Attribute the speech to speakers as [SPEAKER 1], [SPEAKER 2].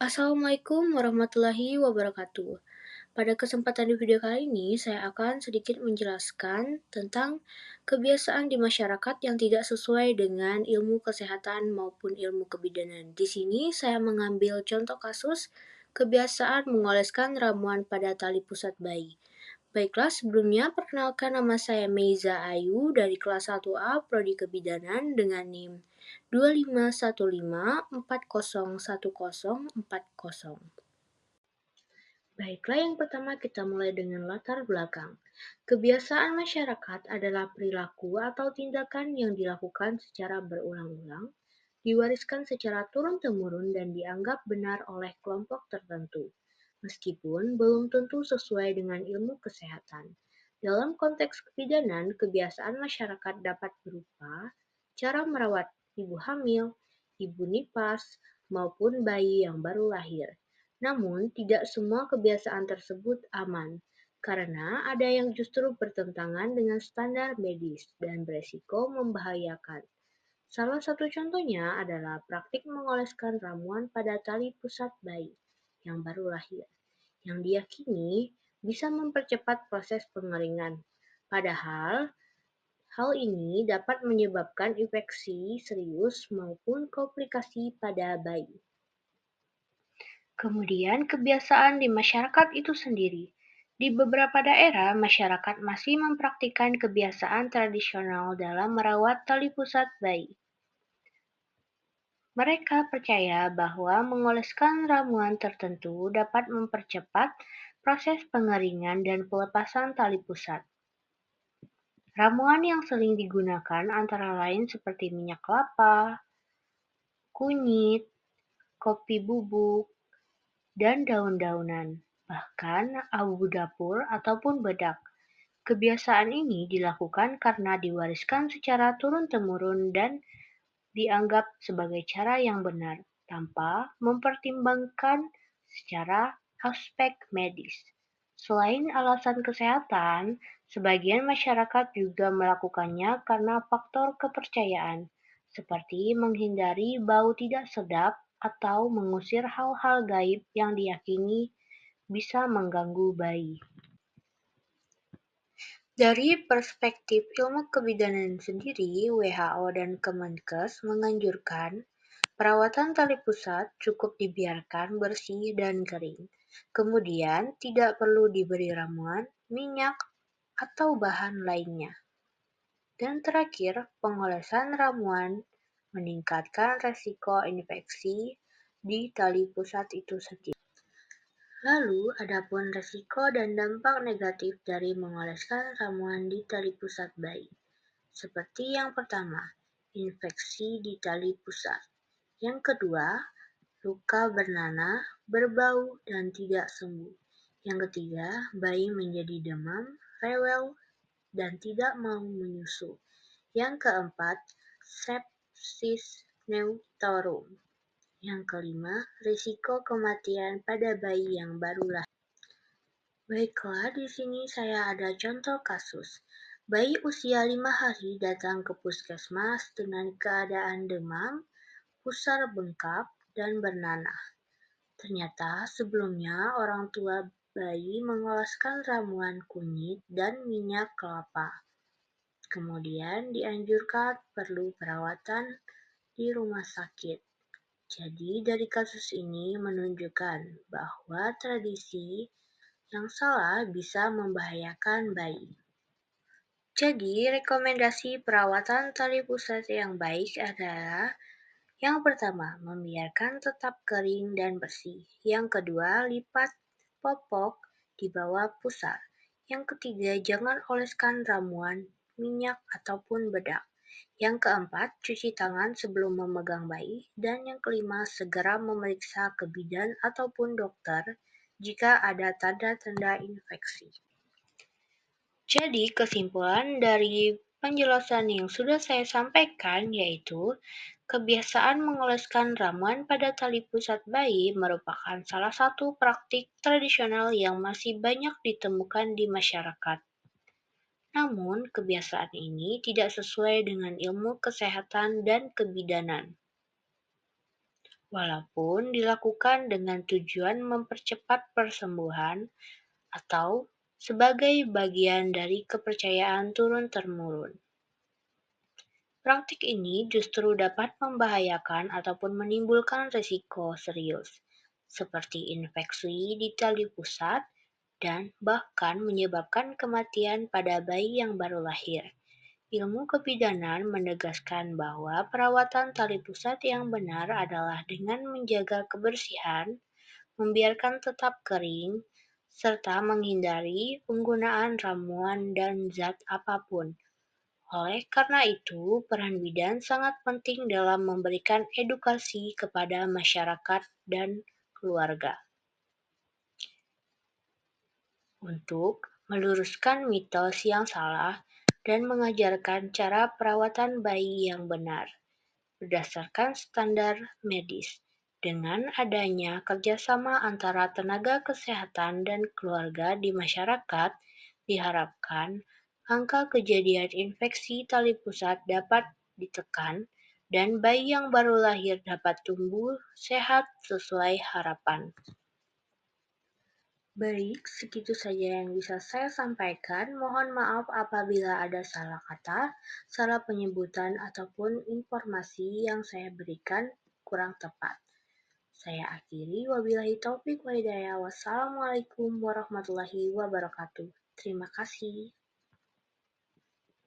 [SPEAKER 1] Assalamualaikum warahmatullahi wabarakatuh. Pada kesempatan di video kali ini, saya akan sedikit menjelaskan tentang kebiasaan di masyarakat yang tidak sesuai dengan ilmu kesehatan maupun ilmu kebidanan. Di sini saya mengambil contoh kasus kebiasaan mengoleskan ramuan pada tali pusat bayi. Baiklah, sebelumnya perkenalkan nama saya Meiza Ayu dari kelas 1A Prodi Kebidanan dengan NIM 2515401040. Baiklah, yang pertama kita mulai dengan latar belakang. Kebiasaan masyarakat adalah perilaku atau tindakan yang dilakukan secara berulang-ulang, diwariskan secara turun-temurun dan dianggap benar oleh kelompok tertentu, meskipun belum tentu sesuai dengan ilmu kesehatan. Dalam konteks kebidanan, kebiasaan masyarakat dapat berupa cara merawat ibu hamil, ibu nifas, maupun bayi yang baru lahir. Namun, tidak semua kebiasaan tersebut aman, karena ada yang justru bertentangan dengan standar medis dan beresiko membahayakan. Salah satu contohnya adalah praktik mengoleskan ramuan pada tali pusat bayi yang baru lahir, yang diyakini bisa mempercepat proses pengeringan. Padahal, hal ini dapat menyebabkan infeksi serius maupun komplikasi pada bayi. Kemudian kebiasaan di masyarakat itu sendiri. Di beberapa daerah, masyarakat masih mempraktikkan kebiasaan tradisional dalam merawat tali pusat bayi. Mereka percaya bahwa mengoleskan ramuan tertentu dapat mempercepat proses pengeringan dan pelepasan tali pusat. Ramuan yang sering digunakan antara lain seperti minyak kelapa, kunyit, kopi bubuk, dan daun-daunan, bahkan abu dapur ataupun bedak. Kebiasaan ini dilakukan karena diwariskan secara turun-temurun dan dianggap sebagai cara yang benar, tanpa mempertimbangkan secara aspek medis. Selain alasan kesehatan, sebagian masyarakat juga melakukannya karena faktor kepercayaan, seperti menghindari bau tidak sedap atau mengusir hal-hal gaib yang diyakini bisa mengganggu bayi. Dari perspektif ilmu kebidanan sendiri, WHO dan Kemenkes menganjurkan perawatan tali pusat cukup dibiarkan bersih dan kering. Kemudian, tidak perlu diberi ramuan, minyak, atau bahan lainnya. Dan terakhir, pengolesan ramuan meningkatkan resiko infeksi di tali pusat itu sendiri. Lalu, adapun resiko dan dampak negatif dari mengoleskan ramuan di tali pusat bayi. Seperti yang pertama, infeksi di tali pusat. Yang kedua, luka bernanah, berbau, dan tidak sembuh. Yang ketiga, bayi menjadi demam, rewel, dan tidak mau menyusu. Yang keempat, sepsis pneumotorum. Yang kelima, risiko kematian pada bayi yang baru lahir. Baiklah, di sini saya ada contoh kasus. Bayi usia 5 hari datang ke puskesmas dengan keadaan demam, pusar bengkak, dan bernanah. Ternyata sebelumnya orang tua bayi mengoleskan ramuan kunyit dan minyak kelapa. Kemudian dianjurkan perlu perawatan di rumah sakit. Jadi dari kasus ini menunjukkan bahwa tradisi yang salah bisa membahayakan bayi. Jadi rekomendasi perawatan tali pusat yang baik adalah yang pertama, membiarkan tetap kering dan bersih. Yang kedua, lipat popok di bawah pusar. Yang ketiga, jangan oleskan ramuan, minyak, ataupun bedak. Yang keempat, cuci tangan sebelum memegang bayi. Dan yang kelima, segera memeriksa ke bidan ataupun dokter jika ada tanda-tanda infeksi. Jadi kesimpulan dari penjelasan yang sudah saya sampaikan yaitu kebiasaan mengoleskan ramuan pada tali pusat bayi merupakan salah satu praktik tradisional yang masih banyak ditemukan di masyarakat. Namun, kebiasaan ini tidak sesuai dengan ilmu kesehatan dan kebidanan. walaupun dilakukan dengan tujuan mempercepat persembuhan atau sebagai bagian dari kepercayaan turun-temurun. Praktik ini justru dapat membahayakan ataupun menimbulkan risiko serius, seperti infeksi di tali pusat dan bahkan menyebabkan kematian pada bayi yang baru lahir. Ilmu kebidanan menegaskan bahwa perawatan tali pusat yang benar adalah dengan menjaga kebersihan, membiarkan tetap kering, serta menghindari penggunaan ramuan dan zat apapun. Oleh karena itu, peran bidan sangat penting dalam memberikan edukasi kepada masyarakat dan keluarga untuk meluruskan mitos yang salah dan mengajarkan cara perawatan bayi yang benar berdasarkan standar medis. Dengan adanya kerjasama antara tenaga kesehatan dan keluarga di masyarakat, diharapkan angka kejadian infeksi tali pusat dapat ditekan dan bayi yang baru lahir dapat tumbuh sehat sesuai harapan. Baik, segitu saja yang bisa saya sampaikan. Mohon maaf apabila ada salah kata, salah penyebutan, ataupun informasi yang saya berikan kurang tepat. Saya akhiri, wabillahi taufik wa hidayah. Wassalamualaikum warahmatullahi wabarakatuh. Terima kasih.